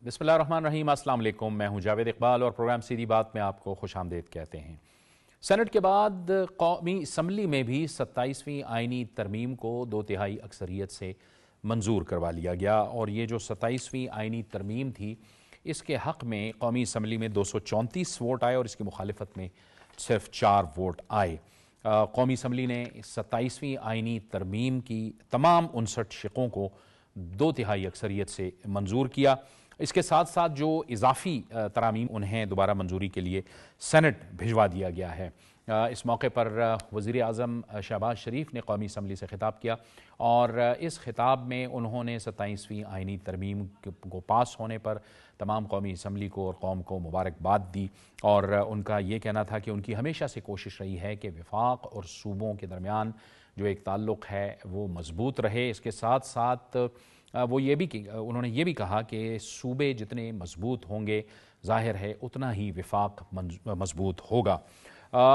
बिस्मिल्लाहिर्रहमानिर्रहीम। अस्सलाम वालेकुम। मैं हूं जावेद इकबाल और प्रोग्राम सीधी बात में आपको खुश आमदीद कहते हैं। सेनेट के बाद कौमी असम्बली में भी 27वीं आइनी तरमीम को 2/3 अक्सरियत से मंजूर करवा लिया गया और ये जो 27वीं आइनी तरमीम थी इसके हक़ में कौमी असम्बली में 234 वोट आए और इसकी मुखालिफत में सिर्फ 4 वोट आए। कौमी असम्बली ने 27वीं आइनी तरमीम की तमाम 59 शिकों को 2/3 अक्सरियत से मंजूर किया। इसके साथ साथ जो इजाफ़ी तरामीम उन्हें दोबारा मंजूरी के लिए सेनेट भिजवा दिया गया है। इस मौके पर वज़ीर आज़म शहबाज शरीफ ने कौमी असम्बली से ख़िताब किया और इस ख़िताब में उन्होंने 27वीं आइनी तरमीम को पास होने पर तमाम कौमी असम्बली को और कौम को मुबारकबाद दी और उनका ये कहना था कि उनकी हमेशा से कोशिश रही है कि वफाक और सूबों के दरमियान जो एक ताल्लुक़ है वो मज़बूत रहे। इसके साथ साथ उन्होंने ये भी कहा कि सूबे जितने मजबूत होंगे ज़ाहिर है उतना ही विफाक मजबूत होगा।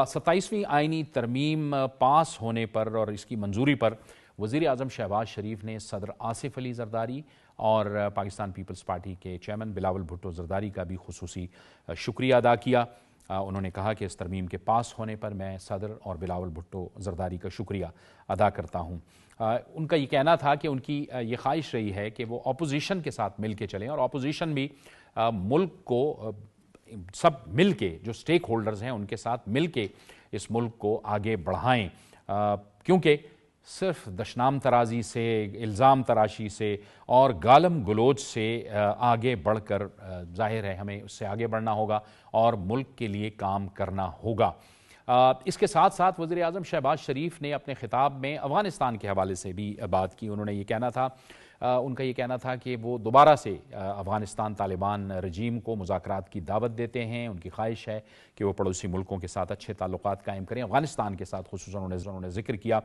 27वीं आइनी तरमीम पास होने पर और इसकी मंजूरी पर वज़ीर आज़म शहबाज शरीफ ने सदर आसिफ अली ज़रदारी और पाकिस्तान पीपल्स पार्टी के चेयरमैन बिलावल भुट्टो ज़रदारी का भी खुसूसी शुक्रिया अदा किया। उन्होंने कहा कि इस तरमीम के पास होने पर मैं सदर और बिलावल भुट्टो ज़रदारी का शुक्रिया अदा करता हूँ। उनका ये कहना था कि उनकी ये ख्वाहिश रही है कि वो अपोजिशन के साथ मिल के चलें और अपोजिशन भी मुल्क को सब मिल के जो स्टेक होल्डर्स हैं उनके साथ मिल के इस मुल्क को आगे बढ़ाएं, क्योंकि सिर्फ दशनाम तराजी से, इल्ज़ाम तराशी से और गालम गलोच से आगे बढ़कर जाहिर है हमें उससे आगे बढ़ना होगा और मुल्क के लिए काम करना होगा। इसके साथ साथ वज़ीर आज़म शहबाज शरीफ ने अपने ख़िताब में अफ़गानिस्तान के हवाले से भी बात की। उन्होंने ये कहना था उनका ये कहना था कि वो दोबारा से अफ़गानिस्तान तालिबान रजीम को मुज़ाकरात की दावत देते हैं। उनकी ख्वाहिश है कि वो पड़ोसी मुल्कों के साथ अच्छे ताल्लुकात कायम करें, अफ़गानिस्तान के साथ खुसूसन उन्होंने ज़िक्र किया।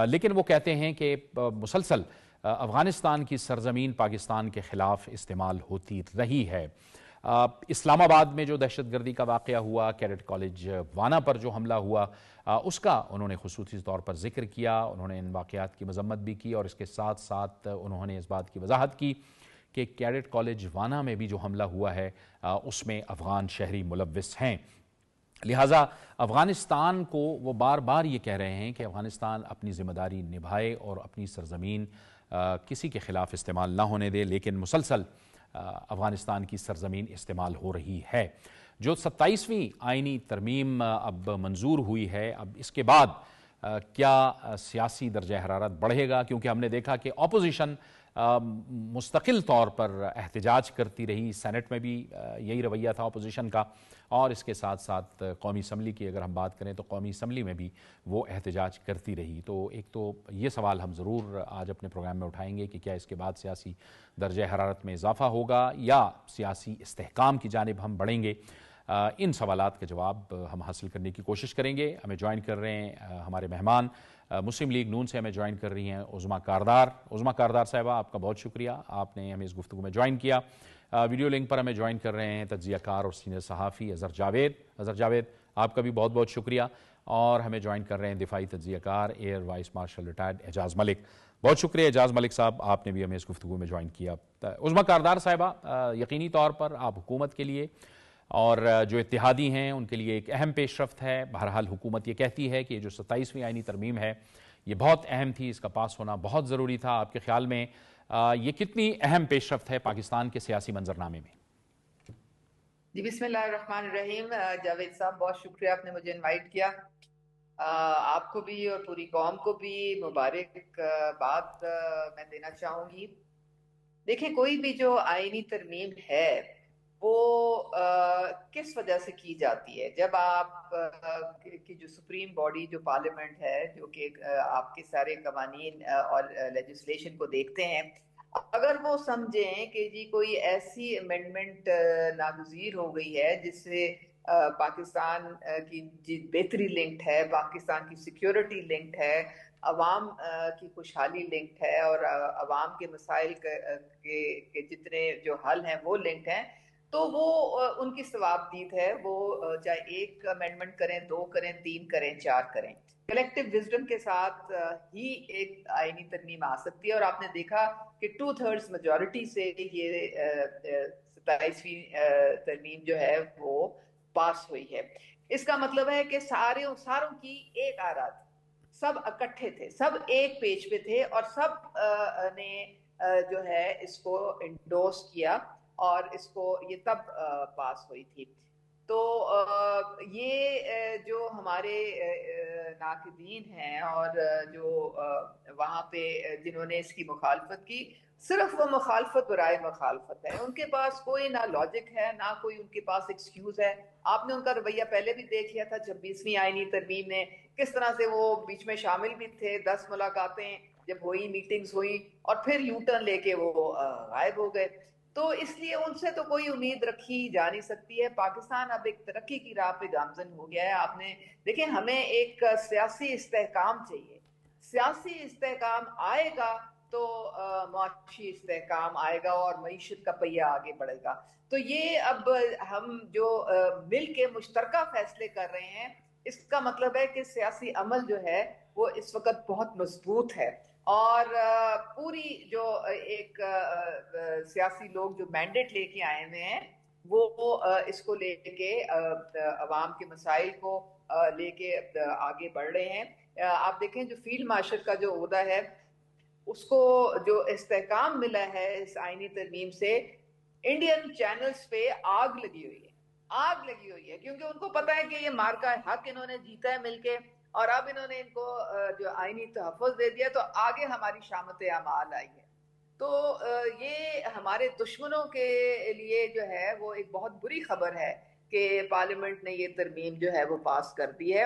लेकिन वो कहते हैं कि मुसलसल अफ़गानिस्तान की सरज़मीन पाकिस्तान के ख़िलाफ़ इस्तेमाल होती रही है। इस्लामाबाद में जो दहशतगर्दी का वाक़या हुआ, कैडेट कॉलेज वाना पर जो हमला हुआ, उसका उन्होंने खुसूसी तौर पर ज़िक्र किया। उन्होंने इन वाक़यात की मज़म्मत भी की और इसके साथ साथ उन्होंने इस बात की वजाहत की कि कैडेट कॉलेज वाना में भी जो हमला हुआ है उसमें अफ़गान शहरी मुलव्विस हैं। लिहाजा अफ़गानिस्तान को वो बार बार ये कह रहे हैं कि अफ़गानिस्तान अपनी ज़िम्मेदारी निभाए और अपनी सरज़मीन किसी के ख़िलाफ़ इस्तेमाल ना होने दे, लेकिन मुसलसल अफ़गानिस्तान की सरज़मीन इस्तेमाल हो रही है। जो 27वीं आइनी तरमीम अब मंजूर हुई है, अब इसके बाद क्या सियासी दर्जा हरारत बढ़ेगा, क्योंकि हमने देखा कि अपोजिशन मुस्तकिल तौर पर एहतजाज करती रही। सेनेट में भी यही रवैया था अपोजिशन का और इसके साथ साथ कौमी असम्बली की अगर हम बात करें तो कौमी असम्बली में भी वो एहतजाज करती रही। तो एक तो ये सवाल हम ज़रूर आज अपने प्रोग्राम में उठाएंगे कि क्या इसके बाद सियासी दर्जा हरारत में इजाफ़ा होगा या सियासी इस्तेहकाम की जानिब हम बढ़ेंगे। इन सवालात के जवाब हम हासिल करने की कोशिश करेंगे। हमें ज्वाइन कर रहे हैं हमारे मेहमान, मुस्लिम लीग नून से हमें ज्वाइन कर रही हैं उज़मा कारदार। उज़मा कारदार साहिबा, आपका बहुत शुक्रिया, आपने हमें इस गुफ्तगू में ज्वाइन किया। वीडियो लिंक पर हमें ज्वाइन कर रहे हैं तज्ज़ियाकार और सीनियर सहाफ़ी अज़हर जावेद। अज़हर जावेद, आपका भी बहुत बहुत शुक्रिया। और हमें ज्वाइन कर रहे हैं दिफाई तज्ज़ियाकार एयर वाइस मार्शल रिटायर्ड एजाज़ मलिक। बहुत शुक्रिया एजाज़ मलिक साहब, आपने भी हमें इस गुफ्तगू में ज्वाइन किया। उज़मा कारदार साहिबा, यकीनी तौर पर आप हुकूमत के लिए और जो इत्तेहादी हैं उनके लिए एक अहम पेशरफ्त है। बहरहाल हुकूमत ये कहती है कि ये जो 27वीं आइनी तरमीम है ये बहुत अहम थी, इसका पास होना बहुत ज़रूरी था। आपके ख्याल में ये कितनी अहम पेशरफ्त है पाकिस्तान के सियासी मंजरनामे में? जी, बिस्मिल्लाहिर्रहमानिर्रहीम। जावेद साहब, बहुत शुक्रिया आपने मुझे इनवाइट किया। आपको भी और पूरी कौम को भी मुबारकबाद मैं देना चाहूंगी। देखें, कोई भी जो आईनी तरमीम है वो किस वजह से की जाती है। जब आप की जो सुप्रीम बॉडी जो पार्लियामेंट है, जो कि आपके सारे कवानीन और लेजिस्लेशन को देखते हैं, अगर वो समझें कि जी कोई ऐसी अमेंडमेंट नागुज़ीर हो गई है जिससे पाकिस्तान की जी बेहतरी लिंक्ड है, पाकिस्तान की सिक्योरिटी लिंक्ड है, अवाम की खुशहाली लिंक्ड है और अवाम के मसाइल के जितने जो हल हैं वो लिंक्ड हैं, तो वो उनकी सवाबदीद है। वो चाहे एक अमेंडमेंट करें, 2 करें, 3 करें, 4 करें, कलेक्टिव विजडम के साथ ही एक आईनी तरमीम आ सकती है। और आपने देखा कि 2/3 मेजॉरिटी से ये 27वीं तरमीम जो है वो पास हुई है। इसका मतलब है कि सारों की एक आराध, सब इकट्ठे थे, सब एक पेज पे थे और सब ने जो है इसको इंडोर्स किया और इसको ये तब पास हुई थी। तो ये जो हमारे नाक़दीन हैं और जो वहाँ पे जिन्होंने इसकी मुखालफत की, सिर्फ वो मुखालफत बराए मुखालफत है, उनके पास कोई ना लॉजिक है ना कोई उनके पास एक्सक्यूज है। आपने उनका रवैया पहले भी देख लिया था, 26वीं आईनी तरमीम ने किस तरह से वो बीच में शामिल भी थे, 10 मुलाकातें जब हुई, मीटिंग्स हुई और फिर यू टर्न लेके वो गायब हो गए। तो इसलिए उनसे तो कोई उम्मीद रखी जा नहीं सकती है। पाकिस्तान अब एक तरक्की की राह पे गामजन हो गया है। आपने देखिए, हमें एक सियासी इस्तेहकाम चाहिए, सियासी इस्तेहकाम आएगा तो मुआशी इस्तेहकाम आएगा और मईशत का पहिया आगे बढ़ेगा। तो ये अब हम जो मिल के मुश्तरका फैसले कर रहे हैं, इसका मतलब है कि सियासी अमल जो है वो इस वक्त बहुत मजबूत है और पूरी जो एक सियासी लोग जो मैंडेट लेके आए हुए हैं वो इसको लेके अवाम के मसाइल को लेके आगे बढ़ रहे हैं। आप देखें, जो फील्ड मार्शल का जो ओहदा है उसको जो इस्तेहकाम मिला है इस आईनी तरमीम से, इंडियन चैनल्स पे आग लगी हुई है, आग लगी हुई है, क्योंकि उनको पता है कि ये मार्का हक इन्होंने जीता है मिलके और अब इन्होंने इनको जो आईनी तहफ़्फ़ुज़ दे दिया तो आगे हमारी शामत अमाल आई है। तो ये हमारे दुश्मनों के लिए जो है वो एक बहुत बुरी खबर है कि पार्लियामेंट ने ये तरमीम जो है वो पास कर दी है।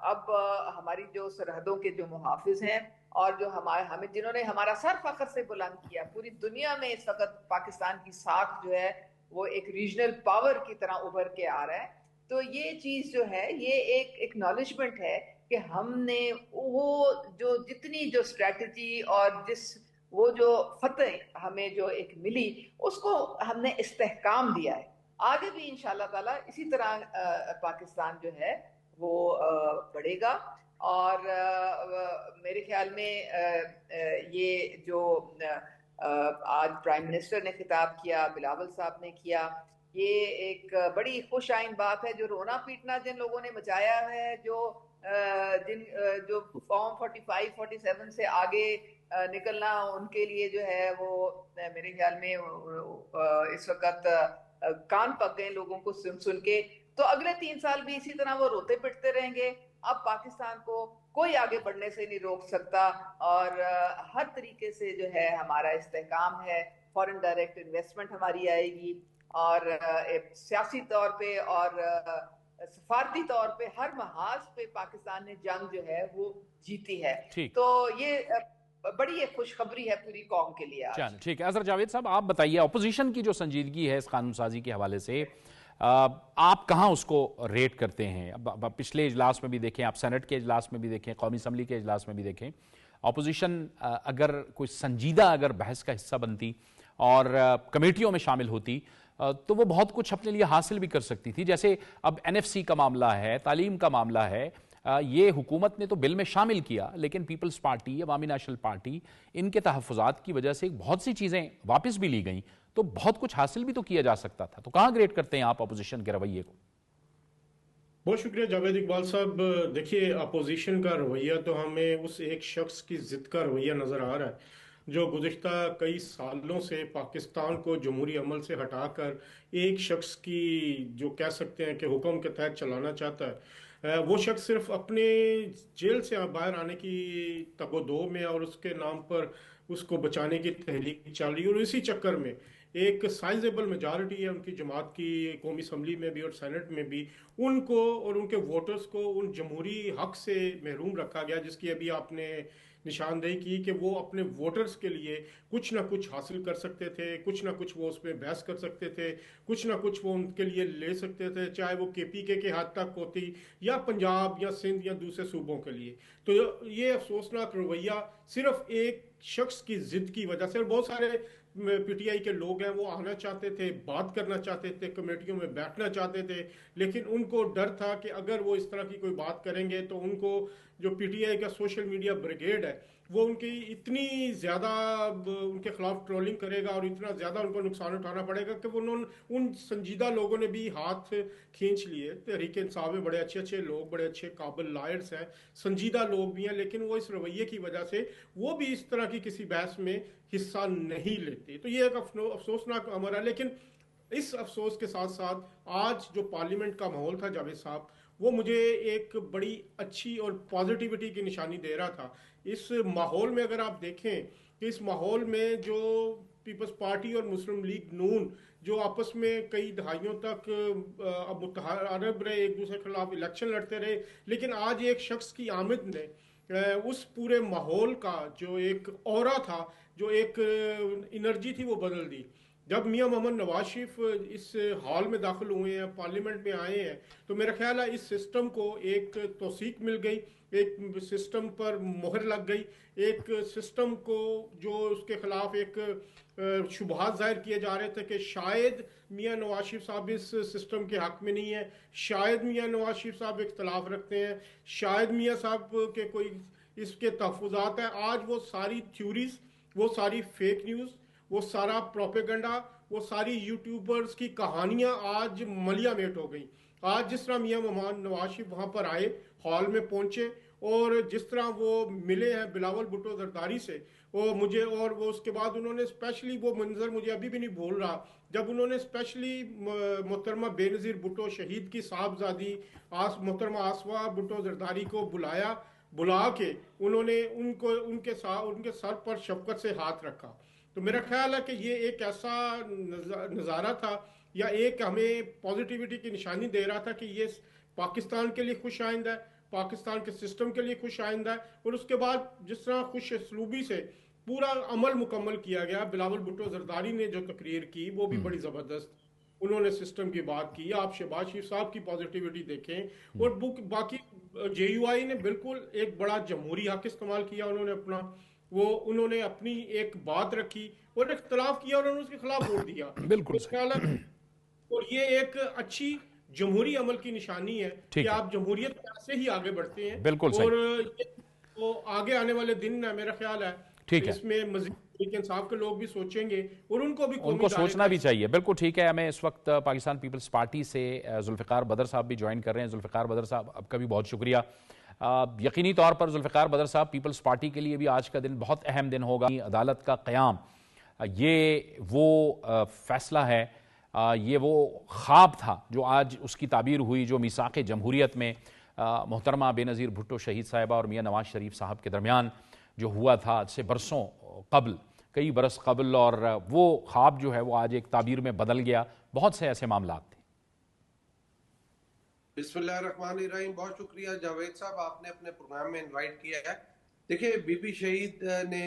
अब हमारी जो सरहदों के जो मुहाफिज हैं और जो हमें जिन्होंने हमारा सर फख्र से बुलंद किया, पूरी दुनिया में इस वक्त पाकिस्तान की साख जो है वो एक रीजनल पावर की तरह उभर के आ रहा है। तो ये चीज जो है ये एक एक्नॉलेजमेंट है कि हमने वो जो जितनी जो स्ट्रेटजी और वो जो फतह हमें जो एक मिली उसको हमने इस्तेहकाम दिया है। आगे भी इंशाल्लाह ताला इसी तरह पाकिस्तान जो है वो बढ़ेगा और मेरे ख्याल में ये जो आज प्राइम मिनिस्टर ने खिताब किया, बिलावल साहब ने किया, ये एक बड़ी खुश आइन बात है। जो रोना पीटना जिन लोगों ने मचाया है, जो फॉर्म 45, 47 से आगे निकलना उनके लिए जो है वो मेरे ख्याल में इस वक्त कान पक गए लोगों को सुन सुन के। तो अगले 3 साल भी इसी तरह वो रोते पिटते रहेंगे। अब पाकिस्तान को कोई आगे बढ़ने से नहीं रोक सकता और हर तरीके से जो है हमारा इस्तेहकाम है, फॉरेन डायरेक्ट इन्वेस्टमेंट हमारी आएगी और सियासी तौर पे और सफारती तौर पे हर महाज पे पाकिस्तान ने जंग जो है वो जीती है। तो ये बड़ी एक खुशखबरी है पूरी कौम के लिए आज। ठीक है। अजहर जावेद साहब, आप बताइए, अपोजिशन की जो संजीदगी है इस कानून साजी के हवाले से आप कहाँ उसको रेट करते हैं? अब पिछले इजलास में भी देखें, आप सेनेट के इजलास में भी देखें, कौमी असम्बली के इजलास में भी देखें, अपोजिशन अगर कोई संजीदा अगर बहस का हिस्सा बनती और कमेटियों में शामिल होती तो वो बहुत कुछ अपने लिए हासिल भी कर सकती थी। जैसे अब NFC का मामला है, तालीम का मामला है, ये हुकूमत ने तो बिल में शामिल किया लेकिन पीपल्स पार्टी, अवामी नेशनल पार्टी, इनके तहफ़्फ़ुज़ात की वजह से बहुत सी चीज़ें वापस भी ली गई, तो बहुत कुछ हासिल भी तो किया जा सकता था। तो कहाँ ग्रेड करते हैं आप अपोजिशन के रवैये को? बहुत शुक्रिया जावेद इकबाल साहब। देखिए, अपोजिशन का रवैया तो हमें उस एक शख्स की ज़िद का रवैया नज़र आ रहा है जो गुज़िश्ता कई सालों से पाकिस्तान को जमहूरी अमल से हटाकर एक शख्स की जो कह सकते हैं कि हुक्म के तहत चलाना चाहता है। वो शख्स सिर्फ अपने जेल से बाहर आने की तगोदो में और उसके नाम पर उसको बचाने की तहरीक चल रही है और इसी चक्कर में एक साइजेबल मेजॉरिटी है उनकी जमात की, कौमी असम्बली में भी और सेनेट में भी, उनको और उनके वोटर्स को उन जमहूरी हक से महरूम रखा गया, जिसकी अभी आपने निशानदेही की कि वो अपने वोटर्स के लिए कुछ ना कुछ हासिल कर सकते थे, कुछ ना कुछ वो उस पर बहस कर सकते थे, कुछ ना कुछ वो उनके लिए ले सकते थे, चाहे वो KPK के हाथ तक होती या पंजाब या सिंध या दूसरे सूबों के लिए। तो ये अफसोसनाक रवैया सिर्फ एक शख्स की जिद की वजह से, और बहुत सारे PTI के लोग हैं वो आना चाहते थे, बात करना चाहते थे, कमेटियों में बैठना चाहते थे, लेकिन उनको डर था कि अगर वो इस तरह की कोई बात करेंगे तो उनको जो PTI का सोशल मीडिया ब्रिगेड है वो उनकी इतनी ज़्यादा उनके खिलाफ ट्रोलिंग करेगा और इतना ज़्यादा उनको नुकसान उठाना पड़ेगा कि वो उन्होंने उन संजीदा लोगों ने भी हाथ खींच लिए। तहरीक इंसाफ में बड़े अच्छे अच्छे लोग, बड़े अच्छे काबिल लायर्स हैं, संजीदा लोग भी हैं, लेकिन वो इस रवैये की वजह से वो भी इस तरह की किसी बहस में हिस्सा नहीं लेते। तो ये एक अफसोसनाक अमर है। लेकिन इस अफसोस के साथ साथ आज जो पार्लियामेंट का माहौल था जावेद साहब, वो मुझे एक बड़ी अच्छी और पॉजिटिविटी की निशानी दे रहा था। इस माहौल में अगर आप देखें कि इस माहौल में जो पीपल्स पार्टी और मुस्लिम लीग नून जो आपस में कई दहाइयों तक मुतहारब रहे, एक दूसरे के खिलाफ इलेक्शन लड़ते रहे, लेकिन आज एक शख्स की आमद ने उस पूरे माहौल का जो एक ऑरा था, जो एक एनर्जी थी, वो बदल दी। जब मियां मोहम्मद नवाज शरीफ इस हॉल में दाखिल हुए हैं, पार्लियामेंट में आए हैं, तो मेरा ख्याल है इस सिस्टम को एक तौसीक मिल गई, एक सिस्टम पर मोहर लग गई, एक सिस्टम को जो उसके खिलाफ एक शुबहात जाहिर किए जा रहे थे कि शायद मियां नवाज शरीफ साहब इस सिस्टम के हक में नहीं है, शायद मियां नवाज शरीफ साहब इख्तलाफ रखते हैं, शायद मियां साहब के कोई इसके तहफ़्फ़ुज़ात हैं। आज वो सारी थ्योरीज, वो सारी फेक न्यूज़, वो सारा प्रोपेगेंडा, वो सारी यूट्यूबर्स की कहानियां आज मलिया मेट हो गई। आज जिस तरह मियां मोहम्मद नवाज शरीफ वहां पर आए, हॉल में पहुंचे, और जिस तरह वो मिले हैं बिलावल भुट्टो जरदारी से, वो मुझे, और वो उसके बाद उन्होंने स्पेशली, वो मंजर मुझे अभी भी नहीं भूल रहा, जब उन्होंने स्पेशली मोहतरमा बेनज़ीर भुट्टो शहीद की साहबजादी मोहतरमा आसवा भुट्टो जरदारी को बुला के उन्होंने उनके सर पर शफकत से हाथ रखा। तो मेरा ख्याल है कि ये एक ऐसा नज़ारा था, या एक हमें पॉजिटिविटी की निशानी दे रहा था कि ये पाकिस्तान के लिए खुश आइंदा है, पाकिस्तान के सिस्टम के लिए खुश आइंदा है। और उसके बाद जिस तरह खुश असलूबी से पूरा अमल मुकम्मल किया गया, बिलावल भुट्टो जरदारी ने जो तकरीर की वो भी बड़ी ज़बरदस्त, उन्होंने सिस्टम की बात की। आप शहबाज शरीफ साहब की पॉजिटिविटी देखें, और बाकी JUI ने बिल्कुल एक बड़ा जमहूरी हक इस्तेमाल किया, उन्होंने अपनी एक बात रखी और इख्तलाफ किया और उन्होंने उसके खिलाफ वोट दिया। बिल्कुल और ये एक अच्छी जमहूरी अमल की निशानी है कि आप जमहूरियत से ही आगे बढ़ते हैं। बिल्कुल और तो आगे आने वाले दिन है, मेरा ख्याल है ठीक है, इसमें मजीद इंसाफ के लोग भी सोचेंगे और उनको सोचना भी चाहिए। बिल्कुल ठीक है। हमें इस वक्त पाकिस्तान पीपल्स पार्टी से जुल्फ़िकार बदर साहब भी ज्वाइन कर रहे हैं। जुल्फ़िकार बदर साहब, आपका भी बहुत शुक्रिया। यकीनी तौर पर जुल्फ़िकार बदर साहब, पीपल्स पार्टी के लिए भी आज का दिन बहुत अहम दिन होगा। अदालत का क़याम, ये वो फैसला है, ये वो ख्वाब था जो आज उसकी ताबीर हुई, जो मीसाक़ जमहूरियत में मोहतरमा बेनज़ीर भुट्टो शहीद साहिबा और मियां नवाज शरीफ साहब के दरमियान जो हुआ था आज से बरसों कबल, कई बरस कबल, और वो ख्वाब जो है वो आज एक ताबीर में बदल गया। बहुत से ऐसे मामलात थे। बिस्मिल्लाहिर्रहमानिर्रहीम। बहुत शुक्रिया जावेद साहब, आपने अपने प्रोग्राम में इनवाइट किया है। देखिए, बीबी शहीद ने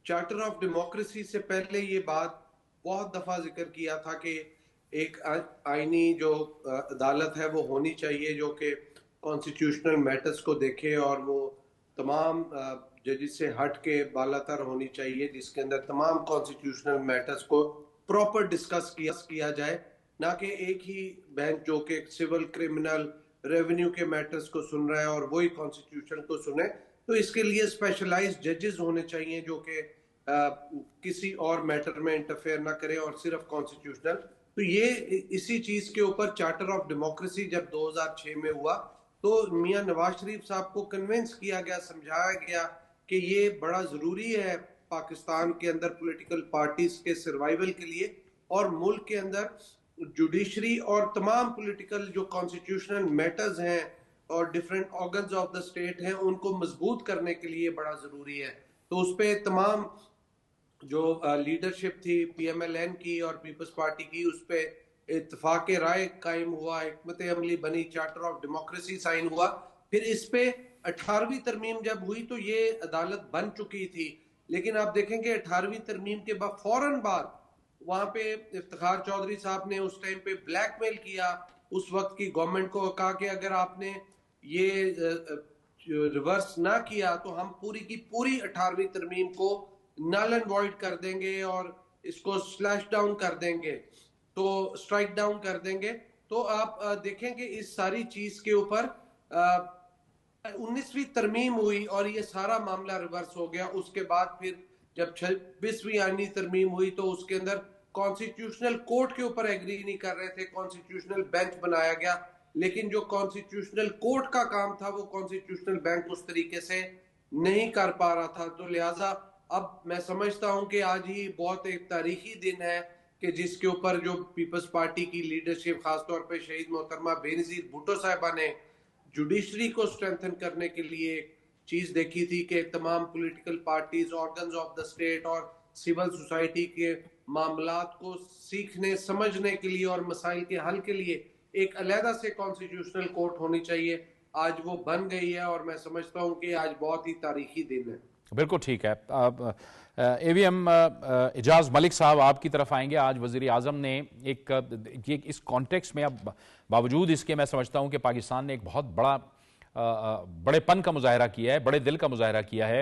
चार्टर ऑफ डेमोक्रेसी से पहले ये बात बहुत दफ़ा जिक्र किया था कि एक आईनी जो अदालत है वो होनी चाहिए जो कि कॉन्स्टिट्यूशनल मैटर्स को देखे, और वो तमाम जजेस से हट के बालातर होनी चाहिए, जिसके अंदर तमाम कॉन्स्टिट्यूशनल मैटर्स को प्रॉपर डिस्कस किया जाए, ना कि एक ही बेंच जो कि सिविल, क्रिमिनल, रेवेन्यू के मैटर्स को सुन रहा है और वही कॉन्स्टिट्यूशन को सुने। तो इसके लिए स्पेशलाइज्ड जजेस होने चाहिए जो कि किसी और मैटर में इंटरफेयर ना करें और सिर्फ कॉन्स्टिट्यूशनल। तो ये इसी चीज के ऊपर चार्टर ऑफ डेमोक्रेसी जब 2006 में हुआ तो मियां नवाज शरीफ साहब को कन्विंस किया गया, समझाया गया कि ये बड़ा जरूरी है पाकिस्तान के अंदर पॉलिटिकल पार्टीज के सर्वाइवल के लिए, और मुल्क के अंदर जुडिशरी और तमाम पॉलिटिकल जो कॉन्स्टिट्यूशनल मैटर्स हैं और different organs of the state हैं उनको मजबूत करने के लिए बड़ा जरूरी है। तो उस पर तमाम जो लीडरशिप थी PMLN की और पीपल्स पार्टी की, उस पर इत्तेफाक राय कायम हुआ, हिकमत अमली बनी, चार्टर ऑफ डेमोक्रेसी साइन हुआ। फिर इस पे 18वीं तरमीम जब हुई तो ये अदालत बन चुकी थी, लेकिन आप देखेंगे 18वीं तरमीम के बाद फौरन बाद वहां पे इफ्तिखार चौधरी साहब ने उस टाइम पे ब्लैकमेल किया उस वक्त की गवर्नमेंट को, कहा कि अगर आपने ये रिवर्स ना किया तो हम पूरी की पूरी 18वीं तरमीम को नल एंड वॉइड कर देंगे और इसको स्लैश डाउन कर देंगे, तो स्ट्राइक डाउन कर देंगे। तो आप देखेंगे इस सारी चीज के ऊपर 19वीं तरमीम हुई और ये सारा मामला रिवर्स हो गया। उसके बाद फिर जब 26वीं आईनी तरमीम हुई तो उसके अंदर कॉन्स्टिट्यूशनल कोर्ट के ऊपर एग्री नहीं कर रहे थे, कॉन्स्टिट्यूशनल बेंच बनाया गया, लेकिन जो कॉन्स्टिट्यूशनल कोर्ट का काम था वो कॉन्स्टिट्यूशनल बेंच उस तरीके से नहीं कर पा रहा था। तो लिहाजा अब मैं समझता हूं कि आज ही बहुत एक तारीखी दिन है कि जिसके ऊपर जो पीपल्स पार्टी की लीडरशिप, खासतौर पे शहीद मोहतरमा बेनजीर भुट्टो साहिबा ने जुडिशरी को स्ट्रेंथन करने के लिए एक चीज देखी थी कि तमाम political parties, organs of the state और सिविल सोसाइटी के मामलात को सीखने, समझने के लिए और मसाइल के हल के लिए एक अलहदा से कॉन्स्टिट्यूशनल कोर्ट होनी चाहिए। आज वो बन गई है और मैं समझता हूं कि आज बहुत ही तारीखी दिन है। बिल्कुल ठीक है। AVM एजाज मलिक साहब आपकी तरफ आएंगे। आज वज़ीर आज़म ने एक इस कॉन्टेक्स्ट में, अब बावजूद इसके मैं समझता हूं कि पाकिस्तान ने एक बहुत बड़ेपन का मुजाहरा किया है, बड़े दिल का मुजाहरा किया है।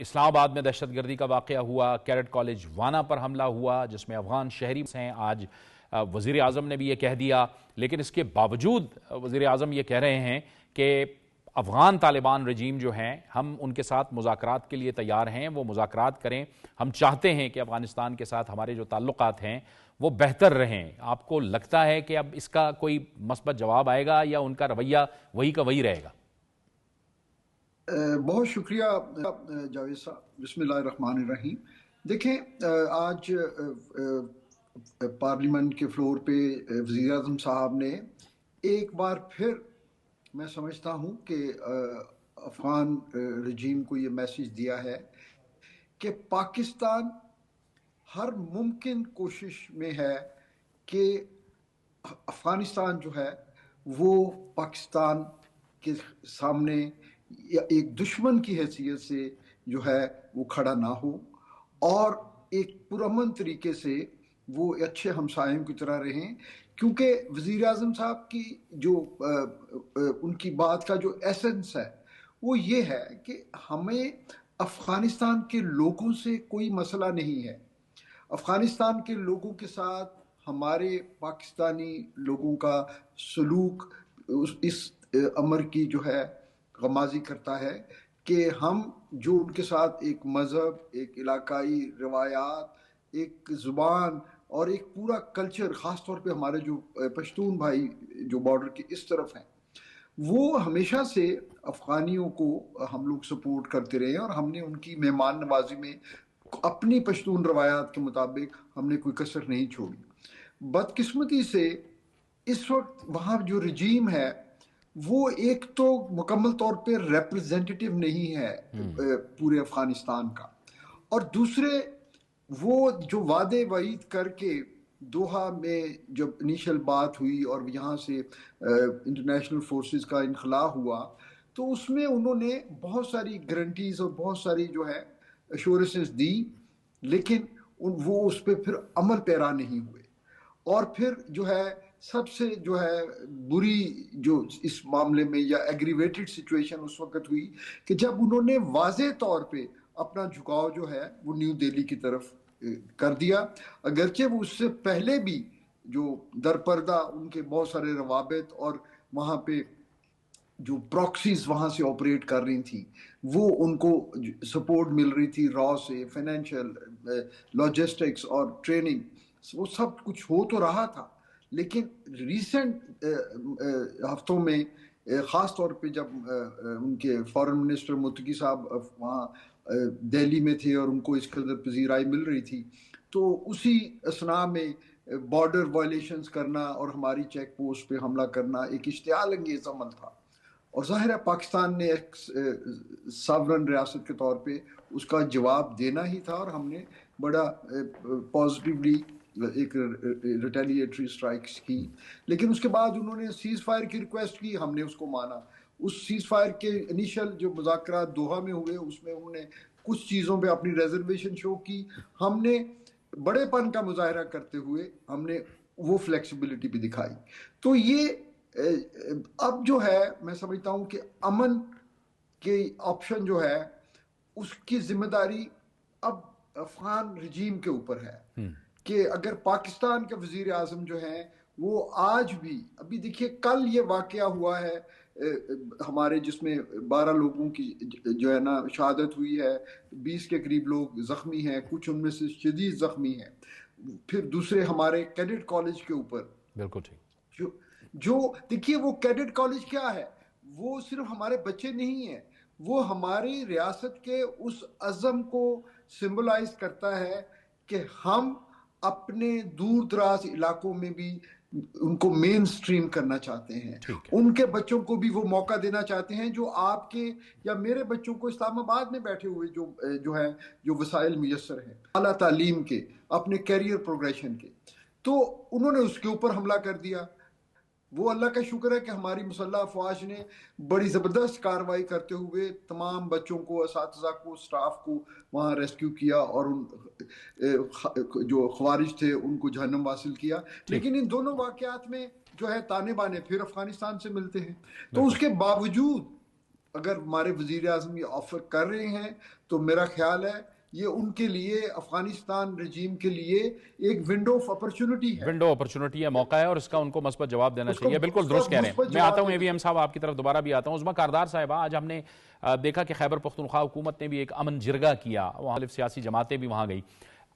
इस्लामाबाद में दहशतगर्दी का वाक़या हुआ, कैडेट कॉलेज वाना पर हमला हुआ जिसमें अफगान शहरी हैं। आज वज़ीर आज़म ने भी ये कह दिया, लेकिन इसके बावजूद वज़ीर आज़म ये कह रहे हैं कि अफ़गान तालिबान रजीम जो हैं, हम उनके साथ मुज़ाकरात के लिए तैयार हैं, वो मुज़ाकरात करें। हम चाहते हैं कि अफ़गानिस्तान के साथ हमारे जो ताल्लुकात हैं वो बेहतर रहें। आपको लगता है कि अब इसका कोई मस्बत जवाब आएगा या उनका रवैया वही का वही रहेगा? बहुत शुक्रिया जावेद साहब। बिस्मिल्लाहिर्रहमानिर्रहीम। देखें, आज पार्लियामेंट के फ्लोर पे वज़ीर आज़म साहब ने एक बार फिर, मैं समझता हूँ कि अफ़गान रजीम को ये मैसेज दिया है कि पाकिस्तान हर मुमकिन कोशिश में है कि अफ़गानिस्तान जो है वो पाकिस्तान के सामने एक दुश्मन की हैसियत से जो है वो खड़ा ना हो और एक पुरअमन तरीके से वो अच्छे हमसायों की तरह रहें। क्योंकि वज़ीर आज़म साहब की जो उनकी बात का जो एसेंस है वो ये है कि हमें अफ़गानिस्तान के लोगों से कोई मसला नहीं है। अफ़गानिस्तान के लोगों के साथ हमारे पाकिस्तानी लोगों का सलूक इस अमर की जो है गमाजी करता है कि हम जो उनके साथ एक मज़हब, एक इलाकाई रवायात, एक ज़ुबान और एक पूरा कल्चर, ख़ास तौर पे हमारे जो पश्तून भाई जो बॉर्डर के इस तरफ हैं, वो हमेशा से अफ़गानियों को हम लोग सपोर्ट करते रहे और हमने उनकी मेहमान नवाजी में अपनी पश्तून रवायात के मुताबिक हमने कोई कसर नहीं छोड़ी। बदकिस्मती से इस वक्त वहाँ जो रजीम है वो एक तो मुकम्मल तौर पे रिप्रेजेंटेटिव नहीं है पूरे अफ़गानिस्तान का, और दूसरे वो जो वादे वईद करके दोहा में जब इनिशियल बात हुई और यहाँ से इंटरनेशनल फोर्सेस का इनखला हुआ तो उसमें उन्होंने बहुत सारी गारंटीज और बहुत सारी जो है एश्योरेंसेस दी, लेकिन वो उस पर फिर अमल पैरा नहीं हुए। और फिर जो है सबसे जो है बुरी जो इस मामले में या एग्रीवेटेड सिचुएशन उस वक्त हुई कि जब उन्होंने वाज़े तौर पे अपना झुकाव जो है वो न्यू दिल्ली की तरफ कर दिया, अगरचे वो उससे पहले भी जो दरपर्दा उनके बहुत सारे रवाबित और वहाँ पे जो प्रॉक्सीज वहाँ से ऑपरेट कर रही थी वो उनको सपोर्ट मिल रही थी, रॉ से फाइनेंशियल, लॉजिस्टिक्स और ट्रेनिंग, वो सब कुछ हो तो रहा था। लेकिन रीसेंट हफ्तों में ख़ास तौर पे जब उनके फॉरेन मिनिस्टर मुत्तकी साहब वहाँ दिल्ली में थे और उनको इस कदर पजीराई मिल रही थी, तो उसी असना में बॉर्डर वायलेशंस करना और हमारी चेक पोस्ट पे हमला करना एक इश्तियाल अंगेज अमल था। और ज़ाहिर है पाकिस्तान ने एक सॉवरन रियासत के तौर पे उसका जवाब देना ही था और हमने बड़ा पॉजिटिवली एक रिटेलिएटरी स्ट्राइक्स की। लेकिन उसके बाद उन्होंने सीज़ फायर की रिक्वेस्ट की, हमने उसको माना। उस सीज़ फायर के इनिशियल जो मुज़ाकरात दोहा में हुए उसमें उन्होंने कुछ चीज़ों पे अपनी रिजर्वेशन शो की, हमने बड़ेपन का मुजाहरा करते हुए हमने वो फ्लेक्सिबिलिटी भी दिखाई। तो ये अब जो है मैं समझता हूँ कि अमन के ऑप्शन जो है उसकी जिम्मेदारी अब अफगान रजीम के ऊपर है कि अगर पाकिस्तान के वजीर आज़म जो हैं वो आज भी, अभी देखिए कल ये वाकया हुआ है हमारे जिसमें 12 लोगों की जो है ना शहादत हुई है, 20 के करीब लोग ज़ख्मी हैं, कुछ उनमें से शदीद ज़ख्मी हैं। फिर दूसरे हमारे कैडेट कॉलेज के ऊपर, बिल्कुल ठीक, जो देखिए वो कैडेट कॉलेज क्या है, वो सिर्फ हमारे बच्चे नहीं है, वो हमारी रियासत के उस अज़म को सिंबलाइज करता है कि हम अपने दूर दराज इलाकों में भी उनको मेन स्ट्रीम करना चाहते हैं, उनके बच्चों को भी वो मौका देना चाहते हैं जो आपके या मेरे बच्चों को इस्लामाबाद में बैठे हुए जो वसाइल मुयस्सर हैं आला तालीम के, अपने कैरियर प्रोग्रेशन के, तो उन्होंने उसके ऊपर हमला कर दिया। वो अल्लाह का शुक्र है कि हमारी मुसल्लह अफवाज ने बड़ी ज़बरदस्त कार्रवाई करते हुए तमाम बच्चों को, असातिज़ा को, स्टाफ को वहाँ रेस्क्यू किया और उन जो ख्वारिज थे उनको जहन्नम हासिल किया। लेकिन इन दोनों वाक़यात में जो है ताने बाने फिर अफगानिस्तान से मिलते हैं। तो उसके बावजूद अगर हमारे वज़ीर आज़म ये ऑफर कर रहे हैं तो मेरा ख्याल है ये उनके लिए, अफगानिस्तान रजीम के लिए एक विंडो ऑफ अपॉर्चुनिटी है, मौका है, और इसका उनको मस्बत जवाब देना चाहिए। बिल्कुल दुरुस्त कह रहे हैं। मैं आता हूँ AVM साहब, आपकी तरफ दोबारा भी आता हूँ। उस्मा कारदार साहिबा, आज हमने देखा कि खैबर पख्तूनख्वा हुकूमत ने भी एक अमन जिरगा किया, वहाँ सियासी जमातें भी वहाँ गई।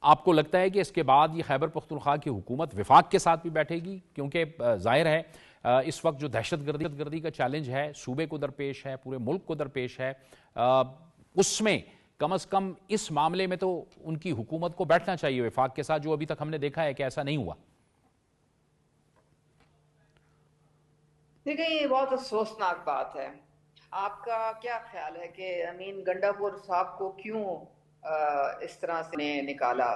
आपको लगता है कि इसके बाद ये खैबर पख्तूनख्वा की हुकूमत विफाक के साथ भी बैठेगी? क्योंकि जाहिर है इस वक्त जो दहशतगर्दी का चैलेंज है सूबे को दरपेश है, पूरे मुल्क को दरपेश है, उसमें कम अज कम इस मामले में तो उनकी हुकूमत को बैठना चाहिए विफाक के साथ, जो अभी तक हमने देखा है कि ऐसा नहीं हुआ। देखिए, ये बहुत अफसोसनाक बात है। आपका क्या ख्याल है कि अमीन गंडापुर साहब को क्यों इस तरह से निकाला,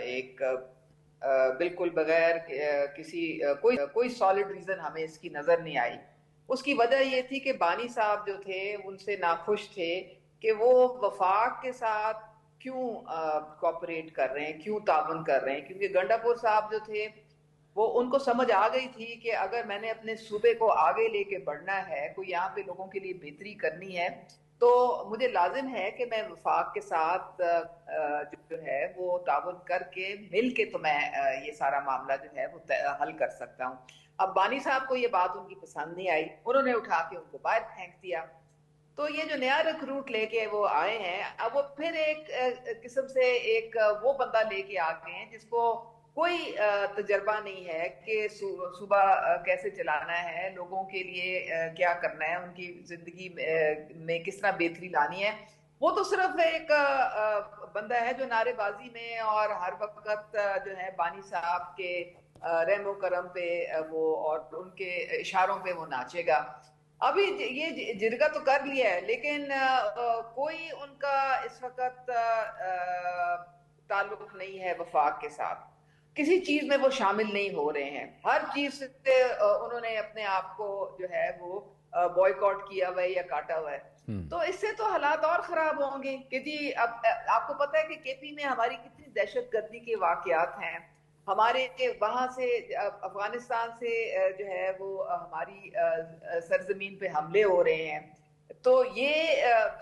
एक बिल्कुल बगैर किसी कोई सॉलिड रीजन हमें इसकी नजर नहीं आई। उसकी वजह ये थी कि बानी साहब जो थे उनसे नाखुश थे कि वो वफाक के साथ क्यों कोऑपरेट कर रहे हैं, क्यों ताबन कर रहे हैं। क्योंकि गंडापुर साहब जो थे वो, उनको समझ आ गई थी कि अगर मैंने अपने सूबे को आगे लेके बढ़ना है, कोई यहाँ पे लोगों के लिए बेहतरी करनी है, तो मुझे लाजिम है कि मैं वफाक के साथ जो है वो ताबन करके मिल के तो मैं ये सारा मामला जो है वो हल कर सकता हूँ। अब बानी साहब को ये बात उनकी पसंद नहीं आई, उन्होंने उठा के उनको बाहर फेंक दिया। तो ये जो नया रिक्रूट लेके वो आए हैं, अब वो फिर एक किस्म से एक वो बंदा लेके आ गए हैं जिसको कोई तजर्बा नहीं है कि सूबा कैसे चलाना है, लोगों के लिए क्या करना है, उनकी जिंदगी में किस तरह बेहतरी लानी है। वो तो सिर्फ एक बंदा है जो नारेबाजी में और हर वक्त जो है बानी साहब के रहमो करम पे वो और उनके इशारों पे वो नाचेगा। अभी ये जिरगा तो कर लिया है, लेकिन कोई उनका इस वक्त ताल्लुक नहीं है वफाक के साथ, किसी चीज में वो शामिल नहीं हो रहे हैं। हर चीज से उन्होंने अपने आप को जो है वो बॉयकॉट किया हुआ है या काटा हुआ है। तो इससे तो हालात और खराब होंगे कि जी अब आपको पता है कि केपी में हमारी कितनी दहशतगर्दी के वाकयात हैं, हमारे वहां से अफगानिस्तान से जो है वो हमारी सरजमीन पे हमले हो रहे हैं। तो ये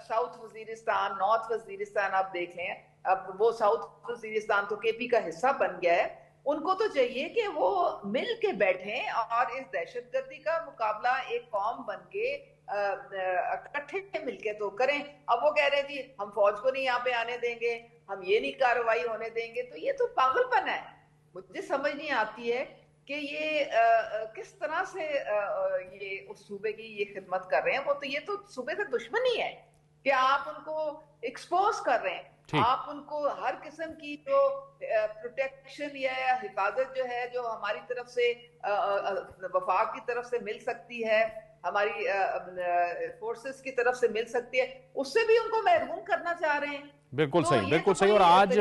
साउथ वजीरिस्तान, नॉर्थ वजीरिस्तान आप देख लें, अब वो साउथ वजीरिस्तान तो केपी का हिस्सा बन गया है। उनको तो चाहिए कि वो मिल के बैठें और इस दहशतगर्दी का मुकाबला एक कौम बन के इकट्ठे मिलके तो करें। अब वो कह रहे हैं जी हम फौज को नहीं यहाँ पे आने देंगे, हम ये नहीं कार्रवाई होने देंगे, तो ये तो पागलपन है। मुझे समझ नहीं आती है कि ये किस तरह से ये उस सूबे की ये खिदमत कर रहे हैं। वो तो ये तो सूबे से दुश्मनी है कि आप उनको एक्सपोज कर रहे हैं, आप उनको हर किस्म की जो प्रोटेक्शन या हिफाजत जो है जो हमारी तरफ से वफाक की तरफ से मिल सकती है, हमारी फोर्सेस की तरफ से मिल सकती है, उससे भी उनको महरूम करना चाह रहे हैं। बिल्कुल सही, बिल्कुल सही। और आज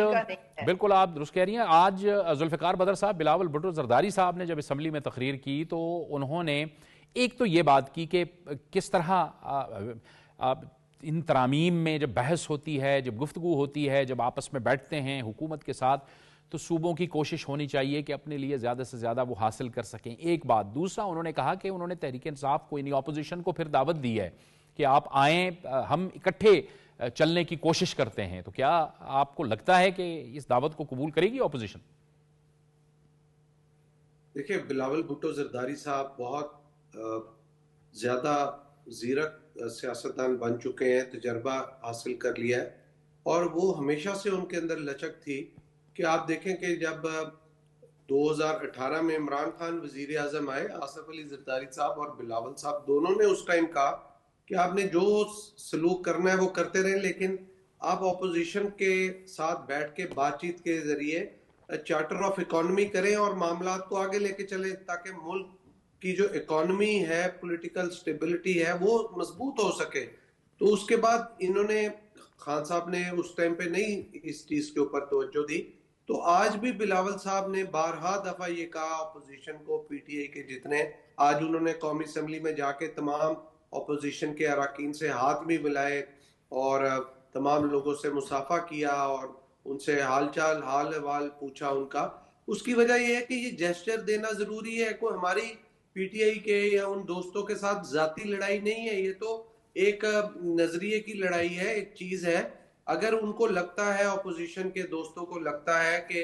बिल्कुल आप दुरुस्त कह रही हैं, आज जुल्फ़िकार बदर साहब, बिलावल भुट्टो ज़रदारी साहब ने जब असम्बली में तकरीर की तो उन्होंने एक तो ये बात की कि किस तरह इन तरामीम में जब बहस होती है, जब गुफ्तगू होती है, जब आपस में बैठते हैं हुकूमत के साथ, तो सूबों की कोशिश होनी चाहिए कि अपने लिए ज़्यादा से ज़्यादा वो हासिल कर सकें। एक बात। दूसरा, उन्होंने कहा कि उन्होंने तहरीक इंसाफ को, यानी ऑपोजिशन को फिर दावत दी है कि आप आएँ, हम इकट्ठे चलने की कोशिश करते हैं। तो क्या आपको लगता है कि इस दावत को कबूल करेगी ऑपोजिशन? देखिए, बिलावल भुट्टो जरदारी साहब बहुत ज़्यादा ज़ीरक सियासतदान बन चुके हैं, तजर्बा हासिल कर लिया है, और वो हमेशा से उनके अंदर लचक थी कि आप देखें कि जब 2018 में इमरान खान वज़ीर आज़म आए, आसिफ अली ज़रदारी साहब और बिलावल साहब दोनों ने उस टाइम कहा कि आपने जो सलूक करना है वो करते रहें, लेकिन आप अपोजिशन के साथ बैठ के बातचीत के ज़रिए चार्टर ऑफ इकोनॉमी करें और मामलात को आगे लेके चलें, ताकि मुल्क की जो इकोनॉमी है, पॉलिटिकल स्टेबिलिटी है, वो मजबूत हो सके। तो उसके बाद इन्होंने, खान साहब ने उस टाइम पे नहीं इस चीज के ऊपर तवज्जो दी, तो आज भी बिलावल साहब ने बारहा दफा ये कहा अपोजिशन को, पीटीआई के जितने, आज उन्होंने कौमी असम्बली में जाके तमाम अपोजिशन के अरकान से हाथ भी मिलाए और तमाम लोगों से मुसाफा किया और उनसे हालचाल हाल अहवाल पूछा उनका। उसकी वजह यह है कि ये जेस्चर देना जरूरी है, कोई हमारी पीटीआई के या उन दोस्तों के साथ जाती लड़ाई नहीं है, ये तो एक नजरिए की लड़ाई है, एक चीज है। अगर उनको लगता है, अपोजिशन के दोस्तों को लगता है कि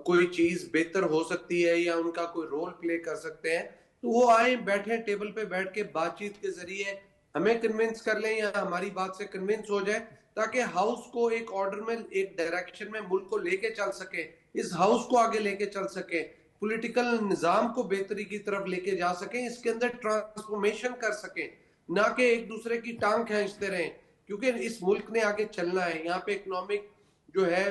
कोई चीज बेहतर हो सकती है या उनका कोई रोल प्ले कर सकते हैं, तो वो आए, बैठे टेबल पे बैठ के बातचीत के जरिए हमें कन्विंस कर लें या हमारी बात से कन्विंस हो जाए, ताकि हाउस को एक ऑर्डर में, एक डायरेक्शन में मुल्क को लेके चल सके, इस हाउस को आगे लेके चल सके, पॉलिटिकल निजाम को बेहतरी की तरफ लेके जा सके, इसके अंदर ट्रांसफॉर्मेशन कर सके, ना कि एक दूसरे की टांग खींचते रहें, क्योंकि इस मुल्क ने आगे चलना है। यहाँ पे इकोनॉमिक जो है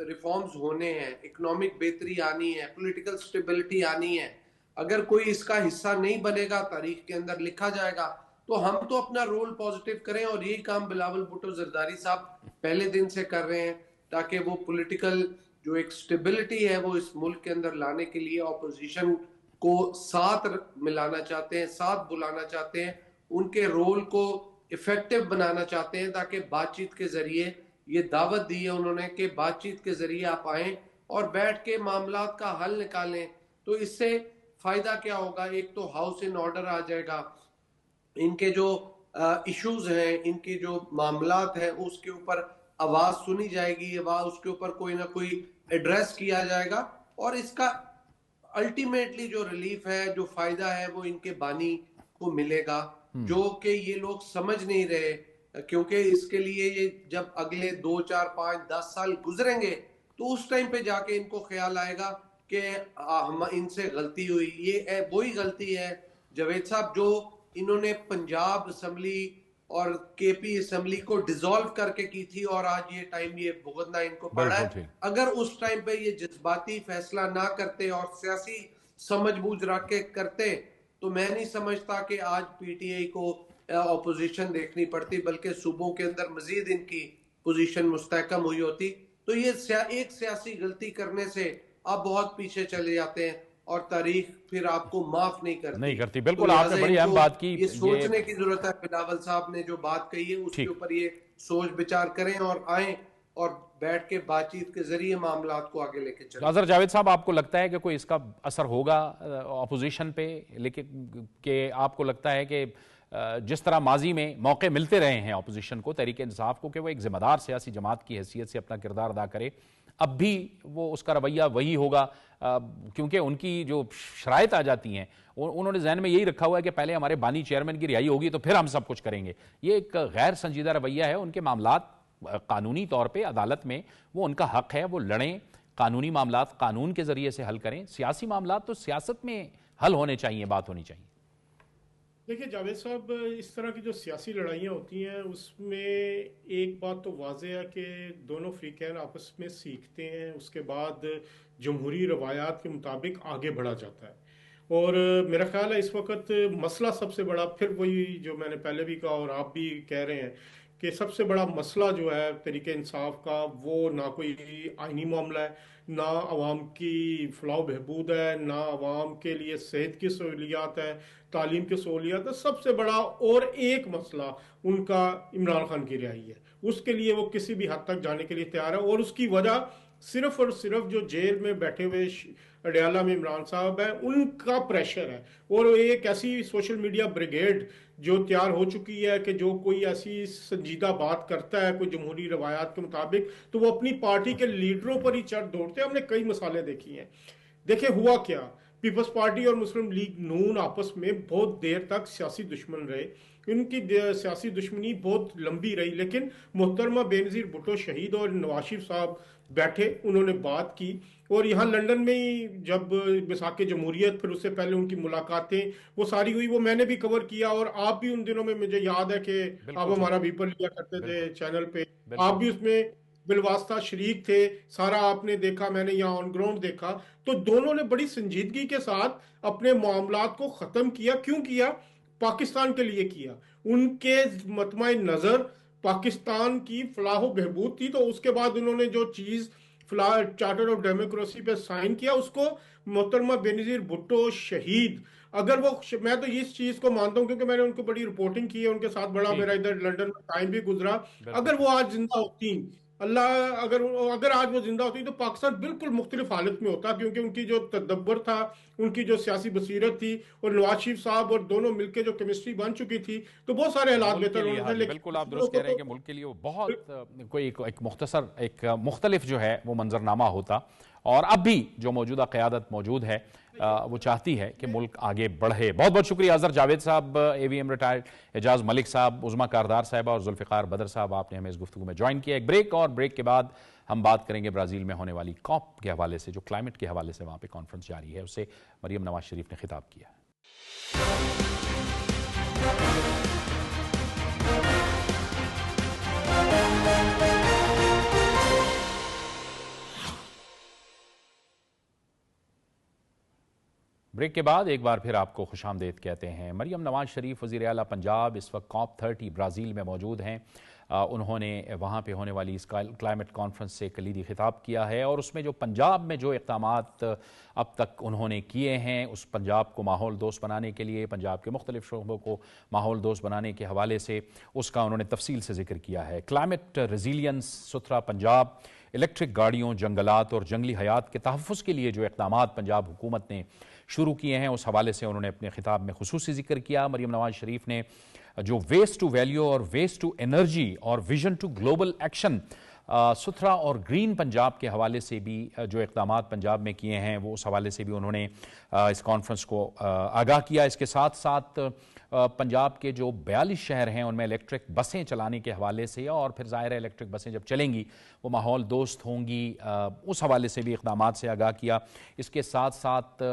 रिफॉर्म्स होने हैं, इकोनॉमिक बेहतरी आनी है, पॉलिटिकल स्टेबिलिटी आनी है। अगर कोई इसका हिस्सा नहीं बनेगा, तारीख के अंदर लिखा जाएगा, तो हम तो अपना रोल पॉजिटिव करें, और यही काम बिलावल भुट्टो जरदारी साहब पहले दिन से कर रहे हैं, ताकि वो पॉलिटिकल जो एक स्टेबिलिटी है वो इस मुल्क के अंदर लाने के लिए ऑपोजिशन को साथ मिलाना चाहते हैं, साथ बुलाना चाहते हैं, उनके रोल को इफेक्टिव बनाना चाहते हैं, ताकि बातचीत के जरिए, ये दावत दी है उन्होंने कि बातचीत के जरिए आप आएं और बैठ के मामलात का हल निकालें। तो इससे फायदा क्या होगा? एक तो हाउस इन ऑर्डर आ जाएगा, इनके जो इश्यूज हैं, इनके जो मामलात हैं, उसके ऊपर आवाज सुनी जाएगी, आवाज उसके ऊपर कोई ना कोई एड्रेस किया जाएगा, और इसका अल्टीमेटली जो रिलीफ है, जो फायदा है, वो इनके बानी को मिलेगा, जो कि ये लोग समझ नहीं रहे, क्योंकि इसके लिए ये जब अगले 2, 4, 5, 10 साल गुजरेंगे, तो उस टाइम पे जाके इनको ख्याल आएगा कि हम इनसे गलती हुई। ये वही गलती है जावेद साहब जो इन्होंने पंजाब असम्बली और केपी असम्बली को डिसॉल्व करके की थी, और आज ये टाइम ये भुगतना इनको पड़ा है। अगर उस टाइम पे ये जज्बाती फैसला ना करते और सियासी समझबूझ रख के करते, तो मैं नहीं समझता कि आज पीटीआई को ऑपोजिशन देखनी पड़ती, बल्कि सूबों के अंदर मजीद इनकी पोजीशन मुस्तहकम हुई होती। तो ये एक सियासी गलती करने से आप बहुत पीछे चले जाते हैं, और तारीख फिर आपको माफ नहीं करती। बिल्कुल, तो आपने बड़ी अहम बात की। ये सोचने की जरूरत है, बिलावल साहब ने जो बात कही है उसके ऊपर ये सोच विचार करें और आए और बैठ के बातचीत के जरिए मामलात को आगे लेके चलें। अजहर जावेद साहब, आपको लगता है कि कोई इसका असर होगा अपोजिशन पे? लेकिन कि आपको लगता है कि जिस तरह माजी में मौके मिलते रहे हैं अपोजिशन को, तहरीक इंसाफ को, कि वो एक जिम्मेदार सियासी जमात की हैसियत से अपना किरदार अदा करे, अब भी वो उसका रवैया वही होगा? क्योंकि उनकी जो शराइत आ जाती हैं, उन्होंने जहन में यही रखा हुआ है कि पहले हमारे बानी चेयरमैन की रिहाई होगी तो फिर हम सब कुछ करेंगे। ये एक गैर संजीदा रवैया है। उनके मामलात कानूनी तौर पे अदालत में वो उनका हक है, वो लड़ें, कानूनी मामलात कानून के जरिए से हल करें, सियासी मामलात तो सियासत में हल होने चाहिए, बात होनी चाहिए। देखिए जावेद साहब, इस तरह की जो सियासी लड़ाइयाँ होती हैं उसमें एक बात तो वाज़ेह है कि दोनों फ्रीकैन आपस में सीखते हैं, उसके बाद जमहूरी रवायात के मुताबिक आगे बढ़ा जाता है। और मेरा ख्याल है इस वक्त मसला सबसे बड़ा, फिर वही जो मैंने पहले भी कहा और आप भी कह रहे हैं, कि सबसे बड़ा मसला जो है तरीके इंसाफ का, वो ना कोई आइनी मामला है, ना आवाम की फलाह बहबूद है, ना आवाम के लिए सेहत की सहूलियात है, तालीम की सहूलियात है। सबसे बड़ा और एक मसला उनका इमरान खान की रिहाई है। उसके लिए वो किसी भी हद तक जाने के लिए तैयार है, और उसकी वजह सिर्फ और सिर्फ जो जेल में बैठे हुए अडयाला में इमरान साहब है, उनका प्रेशर है। और एक ऐसी सोशल मीडिया ब्रिगेड जो तैयार हो चुकी है कि जो कोई ऐसी संजीदा बात करता है कोई जमहूरी रवायात के मुताबिक, तो वो अपनी पार्टी के लीडरों पर ही चढ़ दौड़ते हैं। हमने कई मिसालें देखी हैं। देखिए हुआ क्या, पीपल्स पार्टी और मुस्लिम लीग नून आपस में बहुत देर तक सियासी दुश्मन रहे, इनकी सियासी दुश्मनी बहुत लंबी रही, लेकिन मोहतरमा बेनज़ीर भुट्टो शहीद और नवाज शरीफ साहब बैठे, उन्होंने बात की। और यहाँ लंदन में ही जब बिसाके जमहूरियत, फिर उससे पहले उनकी मुलाकातें वो सारी हुई, वो मैंने भी कवर किया। और आप भी उन दिनों में, मुझे याद है कि आप हमारा पेपर लिया करते थे चैनल पे, आप भी उसमें बिलवास्ता शरीक थे, सारा आपने देखा, मैंने यहाँ ऑन ग्राउंड देखा। तो दोनों ने बड़ी संजीदगी के साथ अपने मामलात को ख़त्म किया। क्यों किया? पाकिस्तान के लिए किया। उनके मतमाय नज़र पाकिस्तान की फलाह बहबूद थी। तो उसके बाद उन्होंने जो चीज़ चार्टर ऑफ डेमोक्रेसी पे साइन किया, उसको मोहतरमा बेनज़ीर भुट्टो शहीद, अगर वो, मैं तो इस चीज़ को मानता हूँ क्योंकि मैंने उनको बड़ी रिपोर्टिंग की है, उनके साथ बड़ा मेरा इधर लंदन में टाइम भी गुजरा। अगर वो आज जिंदा होती, अल्लाह, अगर आज वो जिंदा होती तो पाकिस्तान बिल्कुल मुख्तलिफ हालत में होता, क्योंकि उनकी जो तदब्बर था, उनकी जो सियासी बसीरत थी, और नवाज शरीफ साहब और दोनों मिलकर जो केमिस्ट्री बन चुकी थी, तो बहुत सारे हालात बेहतर होने थे। लेकिन बिल्कुल आप दुरुस्त कह रहे हैं कि मुल्क के लिए वो बहुत कोई एक मुख्तसर, एक मुख्तलिफ जो है वो मंजरनामा होता। और अब भी जो मौजूदा क़यादत मौजूद है वो चाहती है कि मुल्क आगे बढ़े। बहुत बहुत शुक्रिया अजहर जावेद साहब, AVM रिटायर्ड, एजाज मलिक साहब, उज़मा कारदार साहबा और जुल्फ़िकार बदर साहब, आपने हमें इस गुफ्तगू में ज्वाइन किया। एक ब्रेक, और ब्रेक के बाद हम बात करेंगे ब्राज़ील में होने वाली कॉप के हवाले से, जो क्लाइमेट के हवाले से वहाँ पे कॉन्फ्रेंस जारी है, उससे मरियम नवाज शरीफ ने खिताब किया। ब्रेक के बाद एक बार फिर आपको खुशामदीद कहते हैं। मरियम नवाज शरीफ वज़ीर आला पंजाब इस वक्त COP30 ब्राज़ील में मौजूद हैं। उन्होंने वहाँ पे होने वाली इस क्लाइमेट कॉन्फ्रेंस से कलीदी खिताब किया है, और उसमें जो पंजाब में जो इक़दामात अब तक उन्होंने किए हैं, उस पंजाब को माहौल दोस्त बनाने के लिए, पंजाब के मुख्तलिफ शोबों को माहौल दोस्त बनाने के हवाले से, उसका उन्होंने तफसील से जिक्र किया है। क्लाइमेट रेजिलियंस, सुथरा पंजाब, इलेक्ट्रिक गाड़ियों, जंगलात और जंगली हयात के तहफ़्फ़ुज़ के लिए जो इक़दामात पंजाब हुकूमत ने शुरू किए हैं, उस हवाले से उन्होंने अपने खिताब में खुसूसी जिक्र किया। मरियम नवाज शरीफ ने जो वेस्ट टू वैल्यू और वेस्ट टू एनर्जी और विजन टू ग्लोबल एक्शन, सुथरा और ग्रीन पंजाब के हवाले से भी जो इक़दामात पंजाब में किए हैं, वो उस हवाले से भी उन्होंने इस कॉन्फ्रेंस को आगाह किया। इसके साथ साथ पंजाब के जो 42 शहर हैं उनमें इलेक्ट्रिक बसें चलाने के हवाले से, और फिर ज़ाहिर है इलेक्ट्रिक बसें जब चलेंगी वो माहौल दोस्त होंगी, उस हवाले से भी इक़दामात से आगाह किया। इसके साथ साथ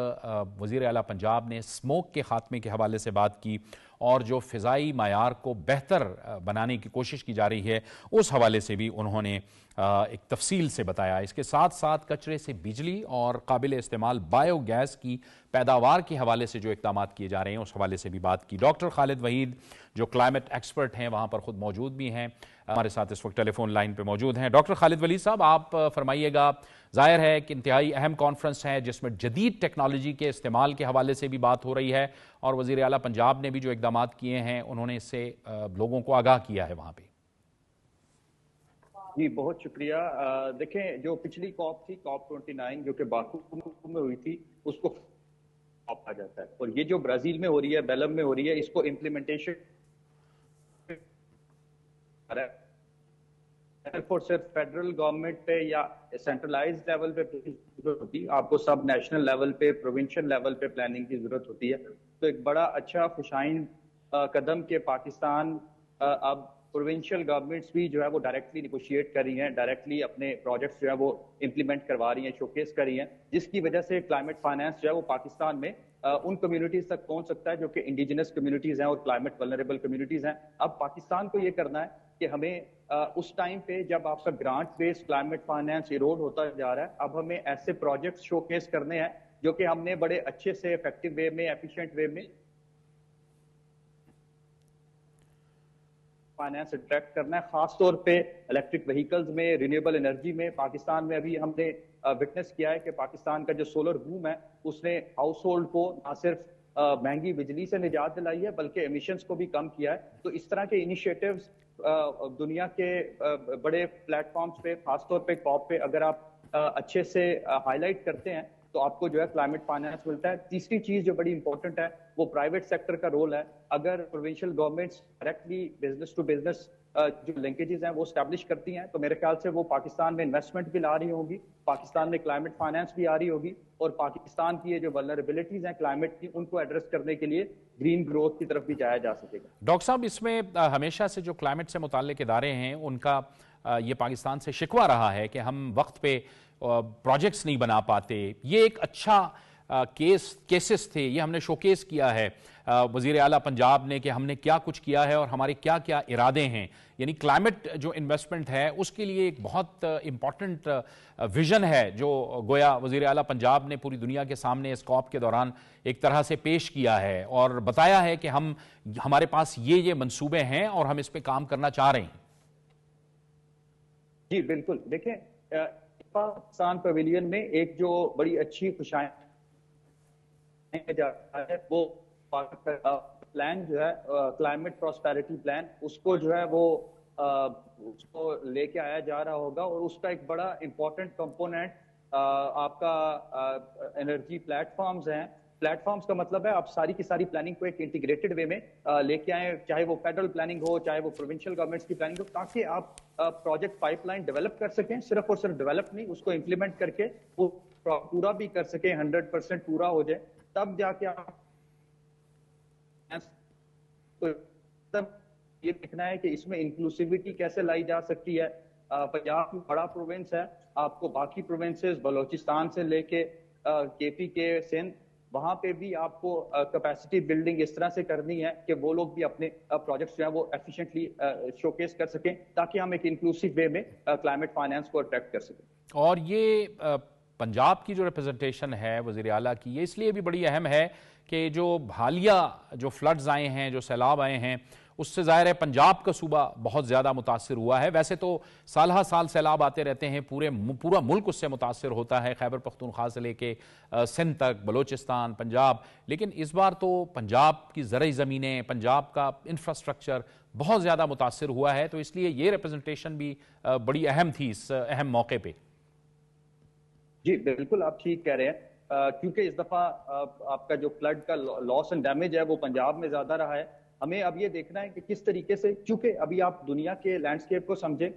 वज़ीर आला पंजाब ने स्मोक के ख़ात्मे के हवाले से बात की, और जो फ़िज़ाई मायार को बेहतर बनाने की कोशिश की जा रही है, उस हवाले से भी उन्होंने एक तफसील से बताया। इसके साथ साथ कचरे से बिजली और काबिल इस्तेमाल बायोगैस की पैदावार के हवाले से जो इक़दामात किए जा रहे हैं, उस हवाले से भी बात की। डॉक्टर खालिद वहीद जो क्लाइमेट एक्सपर्ट हैं, वहाँ पर ख़ुद मौजूद भी हैं, हमारे साथ इस वक्त टेलीफोन लाइन पे मौजूद हैं। डॉक्टर खालिद वहीद साहब, आप फरमाइएगा, ज़ाहिर है कि इंतहाई अहम कॉन्फ्रेंस है जिसमें जदीद टेक्नोलॉजी के इस्तेमाल के हवाले से भी बात हो रही है, और वज़ीर आला पंजाब ने भी जो इक़दामात किए हैं उन्होंने इससे लोगों को आगाह किया है वहाँ पर। जी बहुत शुक्रिया। देखें, जो पिछली कॉप थी, COP29 जो कि बाकू में हुई थी, उसको कॉप कहा जाता है, और ये जो ब्राजील में हो रही है, बेलम में हो रही है, इसको इम्प्लीमेंटेशन सिर्फ फेडरल गवर्नमेंट पे या सेंट्रलाइज्ड लेवल पे जरूरत होती है, आपको सब नेशनल लेवल पे, प्रोविंशियल लेवल पे प्लानिंग की जरूरत होती है। तो एक बड़ा अच्छा खुशाइन कदम के पाकिस्तान अब प्रोविंशियल गवर्नमेंट्स भी जो है वो डायरेक्टली निगोशिएट कर रही हैं, डायरेक्टली अपने प्रोजेक्ट्स जो है वो इम्प्लीमेंट करवा रही हैं, शोकेस कर रही हैं, जिसकी वजह से क्लाइमेट फाइनेंस जो है वो पाकिस्तान में उन कम्युनिटीज तक पहुंच सकता है जो कि इंडिजिनस कम्युनिटीज हैं और क्लाइमेट वल्नरेबल कम्युनिटीज हैं। अब पाकिस्तान को ये करना है कि हमें उस टाइम पे जब आपका grant based climate finance Erode होता जा रहा है, अब हमें ऐसे प्रोजेक्ट्स शोकेस करने हैं जो कि हमने बड़े अच्छे से इफेक्टिव वे में, एफिशिएंट वे में फाइनेंस अट्रैक्ट करना है, खास तौर पे इलेक्ट्रिक व्हीकल्स में, रिन्यूएबल एनर्जी में। पाकिस्तान में अभी हमने विटनेस किया है कि पाकिस्तान का जो सोलर बूम है उसने हाउस होल्ड को न सिर्फ महंगी बिजली से निजात दिलाई है बल्कि एमिशंस को भी कम किया है। तो इस तरह के इनिशिएटिव्स दुनिया के बड़े प्लेटफॉर्म्स पे, खासतौर पे कॉप पे अगर आप अच्छे से हाईलाइट करते हैं तो आपको जो है क्लाइमेट फाइनेंस मिलता है। तीसरी चीज जो बड़ी इंपॉर्टेंट है वो प्राइवेट सेक्टर का रोल है। अगर provincial governments directly business to business جو لنکیجز ہیں وہ اسٹیبلش کرتی ہیں، تو میرے خیال سے وہ پاکستان میں انویسٹمنٹ بھی لا رہی ہوں گی، پاکستان میں کلائمیٹ فائنانس بھی آ رہی ہوگی، اور پاکستان کی یہ جو ولنریبلٹیز ہیں کلائمیٹ کی ان کو ایڈریس کرنے کے لیے گرین گروتھ کی طرف بھی جایا جا سکے گا۔ ڈاکٹر صاحب، اس میں ہمیشہ سے جو کلائمیٹ سے متعلق ادارے ہیں ان کا یہ پاکستان سے شکوہ رہا ہے کہ ہم وقت پہ پروجیکٹس نہیں بنا پاتے۔ یہ ایک اچھا کیسز تھے، یہ ہم نے شوکیس کیا ہے وزیر اعلیٰ پنجاب نے کہ ہم نے کیا کچھ کیا ہے اور ہمارے کیا کیا ارادے ہیں، یعنی کلائمیٹ جو انویسٹمنٹ ہے اس کے لیے ایک بہت امپورٹنٹ ویژن ہے جو گویا وزیر اعلیٰ پنجاب نے پوری دنیا کے سامنے اس کاپ کے دوران ایک طرح سے پیش کیا ہے اور بتایا ہے کہ ہمارے پاس یہ منصوبے ہیں اور ہم اس پہ کام کرنا چاہ رہے ہیں۔ جی بالکل، دیکھیں پاکستان پیویلین میں ایک جو بڑی اچھی خوشائن وہ پلان جو ہے کلائمیٹ پراسپیرٹی پلان، اس کو جو ہے وہ اس کو لے کے آیا جا رہا ہوگا، اور اس کا ایک بڑا امپورٹنٹ کمپوننٹ آپ کا انرجی پلیٹ فارمز ہیں۔ پلیٹ فارمز کا مطلب ہے آپ ساری کی ساری پلاننگ کو ایک انٹیگریٹڈ وے میں لے کے آئیں، چاہے وہ فیڈرل پلاننگ ہو، چاہے وہ پروونشل گورنمنٹس کی پلاننگ ہو، تاکہ آپ پروجیکٹ پائپ لائن ڈیولپ کر سکیں، صرف اور صرف ڈیولپ نہیں، اس کو امپلیمنٹ کر کے وہ پورا بھی کر سکیں، 100% پورا ہو جائے، تب جا کے آپ یہ دیکھنا ہے کہ اس میں انکلوسیوٹی کیسے لائی جا سکتی ہے۔ پنجاب بڑا پروونس ہے، آپ کو باقی پروونسز بلوچستان سے لے کے کے پی کے سندھ، وہاں پہ بھی آپ کو کیپیسٹی بلڈنگ اس طرح سے کرنی ہے کہ وہ لوگ بھی اپنے پروجیکٹس جو ہیں وہ ایفیشینٹلی شوکیس کر سکیں، تاکہ ہم ایک انکلوسیو وے میں کلائمیٹ فائنانس کو اٹریکٹ کر سکیں۔ اور یہ پنجاب کی جو ریپرزنٹیشن ہے وزیر اعلیٰ کی، یہ اس لیے بھی بڑی اہم ہے کہ جو حالیہ جو فلڈز آئے ہیں، جو سیلاب آئے ہیں، اس سے ظاہر ہے پنجاب کا صوبہ بہت زیادہ متاثر ہوا ہے۔ ویسے تو سال ہر سال سیلاب آتے رہتے ہیں، پورا ملک اس سے متاثر ہوتا ہے، خیبر پختونخوا سے لے کے سندھ تک، بلوچستان، پنجاب، لیکن اس بار تو پنجاب کی زرعی زمینیں، پنجاب کا انفراسٹرکچر بہت زیادہ متاثر ہوا ہے، تو اس لیے یہ ریپرزنٹیشن بھی بڑی اہم تھی اس اہم موقع پہ۔ جی بالکل، آپ ٹھیک کہہ رہے ہیں، کیونکہ اس دفعہ آپ کا جو فلڈ کا لاس اینڈ ڈیمیج ہے وہ پنجاب میں زیادہ رہا ہے۔ ہمیں اب یہ دیکھنا ہے کہ کس طریقے سے، چونکہ ابھی آپ دنیا کے لینڈسکیپ کو سمجھیں،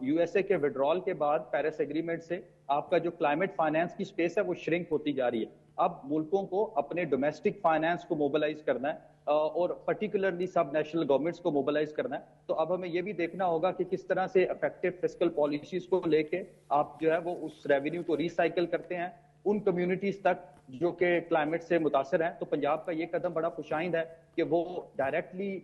یو ایس اے کے وڈرال کے بعد پیرس ایگریمنٹ سے آپ کا جو کلائمیٹ فائنانس کی سپیس ہے وہ شرنک ہوتی جا رہی ہے۔ اب ملکوں کو اپنے ڈومیسٹک فائنانس کو موبلائز کرنا ہے اور پرٹیکولرلی سب نیشنل گورنمنٹس کو موبلائز کرنا ہے، تو اب ہمیں یہ بھی دیکھنا ہوگا کہ کس طرح سے افیکٹو فسکل پالیسیز کو لے کے آپ جو ہے وہ اس ریونیو کو ریسائیکل کرتے ہیں ان کمیونٹیز تک جو کہ کلائمیٹ سے متاثر ہیں۔ تو پنجاب کا یہ قدم بڑا خوشائند ہے کہ وہ ڈائریکٹلی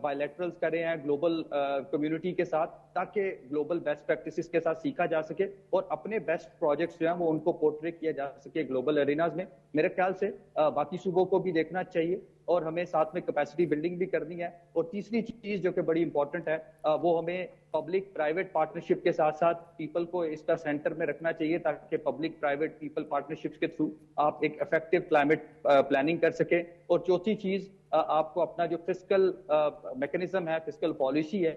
بائیلیٹرلز کر رہے ہیں گلوبل کمیونٹی کے ساتھ، تاکہ گلوبل بیسٹ پریکٹسز کے ساتھ سیکھا جا سکے اور اپنے بیسٹ پروجیکٹس جو ہیں وہ ان کو پورٹری کیا جا سکے گلوبل اریناز میں۔ میرے خیال سے باقی صوبوں کو بھی دیکھنا چاہیے اور ہمیں ساتھ میں کیپیسٹی بلڈنگ بھی کرنی ہے۔ اور تیسری چیز جو کہ بڑی امپورٹنٹ ہے، وہ ہمیں پبلک پرائیویٹ پارٹنرشپ کے ساتھ ساتھ پیپل کو اس کا سینٹر میں رکھنا چاہیے، تاکہ پبلک پرائیویٹ پیپل پارٹنرشپس کے تھرو آپ ایک افیکٹو کلائمیٹ پلاننگ کر سکیں۔ اور چوتھی چیز، آپ کو اپنا جو فسکل میکنزم ہے، فسکل پالیسی ہے،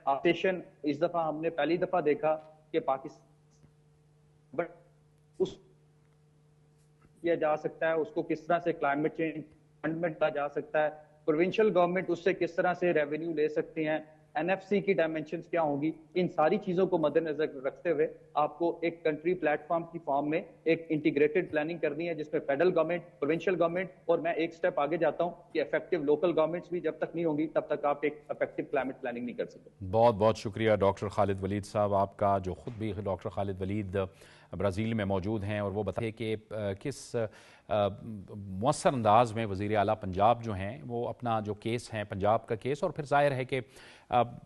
آپریشن، اس دفعہ ہم نے پہلی دفعہ دیکھا کہ پاکستان اس کیا جا سکتا ہے، اس کو کس طرح سے کلائمیٹ چینج فنڈ میں ڈالا جا سکتا ہے، پروونشل گورنمنٹ اس سے کس طرح سے ریونیو لے سکتے ہیں، این ایف سی کی ڈائمنشنز کیا ہوں گی، ان ساری چیزوں کو مد نظر رکھتے ہوئے آپ کو ایک کنٹری پلیٹ فارم کی فارم میں ایک انٹیگریٹڈ پلاننگ کرنی ہے، جس میں فیڈرل گورنمنٹ، پروونشل گورنمنٹ، اور میں ایک سٹیپ آگے جاتا ہوں کہ افیکٹو لوکل گورنمنٹس بھی جب تک نہیں ہوں گی تب تک آپ ایک افیکٹو کلائمیٹ پلاننگ نہیں کر سکتے۔ بہت بہت شکریہ ڈاکٹر خالد ولید صاحب آپ کا، جو خود بھی ڈاکٹر خالد ولید برازیل میں موجود ہیں، اور وہ بتائیں کہ کس مؤثر انداز میں وزیر اعلیٰ پنجاب جو ہیں وہ اپنا جو کیس ہے، پنجاب کا کیس، اور پھر ظاہر ہے کہ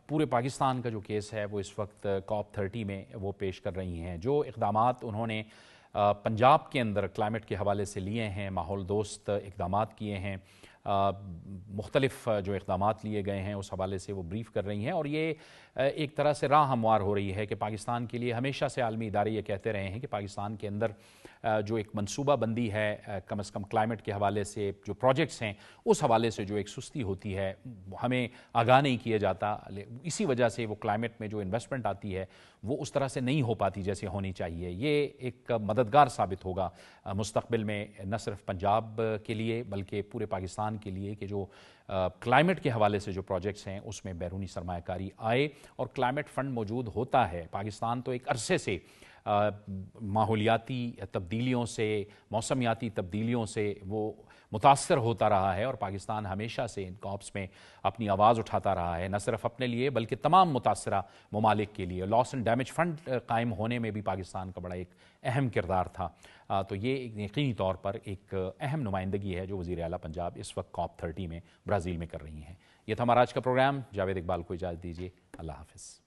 پورے پاکستان کا جو کیس ہے وہ اس وقت COP 30 میں وہ پیش کر رہی ہیں۔ جو اقدامات انہوں نے پنجاب کے اندر کلائمیٹ کے حوالے سے لیے ہیں، ماحول دوست اقدامات کیے ہیں، مختلف جو اقدامات لیے گئے ہیں اس حوالے سے وہ بریف کر رہی ہیں، اور یہ ایک طرح سے راہ ہموار ہو رہی ہے کہ پاکستان کے لیے ہمیشہ سے عالمی ادارے یہ کہتے رہے ہیں کہ پاکستان کے اندر جو ایک منصوبہ بندی ہے کم از کم کلائمیٹ کے حوالے سے، جو پروجیکٹس ہیں اس حوالے سے جو ایک سستی ہوتی ہے، ہمیں آگاہ نہیں کیا جاتا، اسی وجہ سے وہ کلائمیٹ میں جو انویسٹمنٹ آتی ہے وہ اس طرح سے نہیں ہو پاتی جیسے ہونی چاہیے۔ یہ ایک مددگار ثابت ہوگا مستقبل میں، نہ صرف پنجاب کے لیے بلکہ پورے پاکستان پاکستان کے لیے کہ جو کلائمیٹ کے حوالے سے جو پروجیکٹس ہیں اس میں بیرونی سرمایہ کاری آئے اور کلائمیٹ فنڈ موجود ہوتا ہے. پاکستان تو ایک عرصے سے ماحولیاتی تبدیلیوں سے, موسمیاتی تبدیلیوں سے وہ متاثر ہوتا رہا ہے اور پاکستان ہمیشہ سے ان کاپس میں اپنی آواز اٹھاتا رہا ہے, نہ صرف اپنے لیے بلکہ تمام متاثرہ ممالک کے لیے. لاس اینڈ ڈیمیج فنڈ قائم ہونے میں بھی پاکستان کا بڑا ایک اہم کردار تھا. تو یہ یقینی طور پر ایک اہم نمائندگی ہے جو وزیر اعلیٰ پنجاب اس وقت COP 30 میں برازیل میں کر رہی ہیں. یہ تھا ہمارا آج کا پروگرام. جاوید اقبال کو اجازت دیجیے. اللہ حافظ.